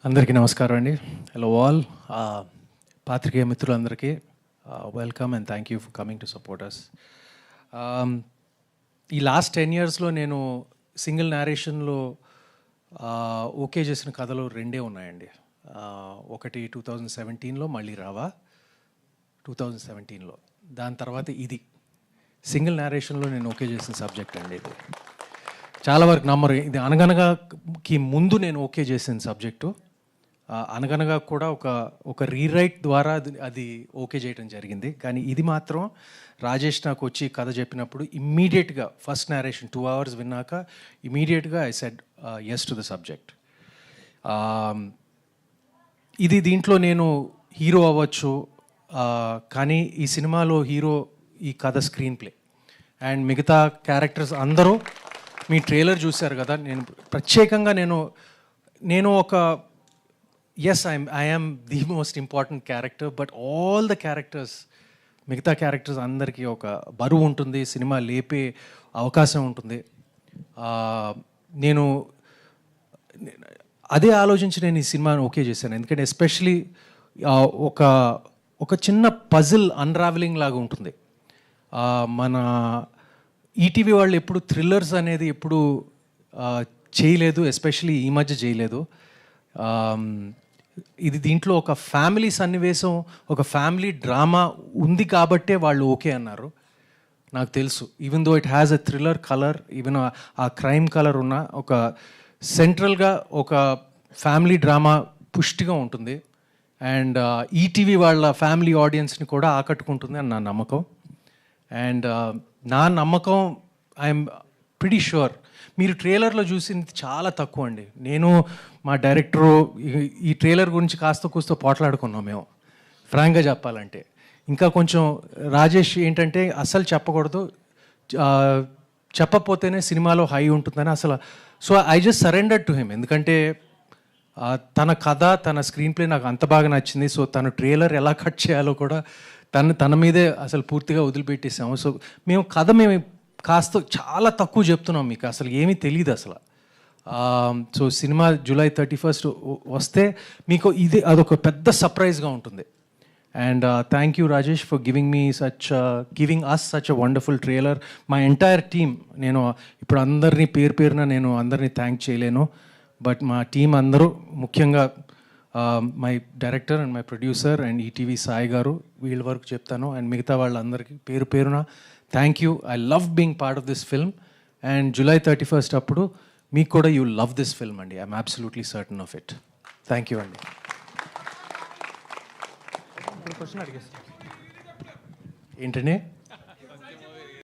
అందరికీ నమస్కారం అండి. Hello all. పాత్రికేయ మిత్రులందరికీ welcome and thank you for coming to support us. ఈ లాస్ట్ 10 yearsలో నేను సింగిల్ నేరేషన్లో ఓకే చేసిన కథలు రెండే ఉన్నాయండి. ఒకటి 2017లో మళ్ళీ రావా 2017లో, దాని తర్వాత ఇది సింగిల్ నేరేషన్లో నేను ఓకే చేసిన సబ్జెక్ట్ అండి. ఇది చాలా వరకు నమ్మరు. ఇది అనగనగాకి ముందు నేను ఓకే చేసిన సబ్జెక్టు. అనగనగా కూడా ఒక రీరైట్ ద్వారా అది ఓకే చేయడం జరిగింది. కానీ ఇది మాత్రం రాజేష్ నాకు వచ్చి కథ చెప్పినప్పుడు ఇమ్మీడియట్గా ఫస్ట్ నేరేషన్ 2 hours విన్నాక ఇమీడియట్గా I said yes to the subject. దీంట్లో నేను హీరో అవ్వచ్చు, కానీ ఈ సినిమాలో హీరో ఈ కథ స్క్రీన్ ప్లే అండ్ మిగతా క్యారెక్టర్స్ అందరూ మీ ట్రైలర్ చూశారు కదా. నేను ప్రత్యేకంగా నేను ఒక I am the most important character, but all the characters, మిగతా క్యారెక్టర్స్ అందరికీ ఒక బరువు ఉంటుంది, సినిమా లేపే అవకాశం ఉంటుంది. నేను అదే ఆలోచించి నేను ఈ సినిమాను ఓకే చేశాను. ఎందుకంటే ఎస్పెషలీ ఒక చిన్న పజిల్ అన్రావెలింగ్ లాగా ఉంటుంది. మన ఈటీవీ వాళ్ళు ఎప్పుడు థ్రిల్లర్స్ అనేది ఎప్పుడు చేయలేదు, ఎస్పెషలీ ఈ మధ్య చేయలేదు. దీంట్లో ఒక ఫ్యామిలీ సన్నివేశం, ఒక ఫ్యామిలీ డ్రామా ఉంది కాబట్టే వాళ్ళు ఓకే అన్నారు. నాకు తెలుసు, even though it has a thriller colour, even ఆ క్రైమ్ కలర్ ఉన్న ఒక సెంట్రల్గా ఒక ఫ్యామిలీ డ్రామా పుష్టిగా ఉంటుంది. అండ్ ఈటీవీ వాళ్ళ ఫ్యామిలీ ఆడియన్స్ని కూడా ఆకట్టుకుంటుంది అని నా నమ్మకం. అండ్ నా నమ్మకం, ఐఎమ్ ప్రిటీ షూర్ మీరు ట్రైలర్లో చూసింది చాలా తక్కువ అండి. నేను మా డైరెక్టరు ఈ ట్రైలర్ గురించి కాస్త కూస్తో పోట్లాడుకున్నాం మేము, ఫ్రాంక్గా చెప్పాలంటే. ఇంకా కొంచెం రాజేష్ ఏంటంటే అస్సలు చెప్పకూడదు, చెప్పకపోతేనే సినిమాలో హై ఉంటుందని అసలు. So I just surrender to him. ఎందుకంటే తన కథ, తన స్క్రీన్ ప్లే నాకు అంత బాగా నచ్చింది. సో తను ట్రైలర్ ఎలా కట్ చేయాలో కూడా తన మీదే అసలు పూర్తిగా వదిలిపెట్టేసాము. సో మేము కాస్త చాలా తక్కువ చెప్తున్నాం, మీకు అసలు ఏమీ తెలియదు అసలు. సో సినిమా July 31st వస్తే మీకు అదొక పెద్ద సర్ప్రైజ్గా ఉంటుంది. And thank you Rajesh for giving us such a wonderful trailer. My entire team, నేను ఇప్పుడు అందరినీ పేరున నేను అందరినీ థ్యాంక్ చేయలేను, బట్ మా టీం అందరూ, ముఖ్యంగా my director and my producer and ETV Sai గారు, వీళ్ళ వరకు చెప్తాను. అండ్ మిగతా వాళ్ళందరికీ పేరున thank you. I love being part of this film. And July 31st అప్పుడు మీకు కూడా యూ లవ్ దిస్ ఫిల్మ్ అండి. I'm absolutely certain of it. Thank you అండి. ఏంటండి?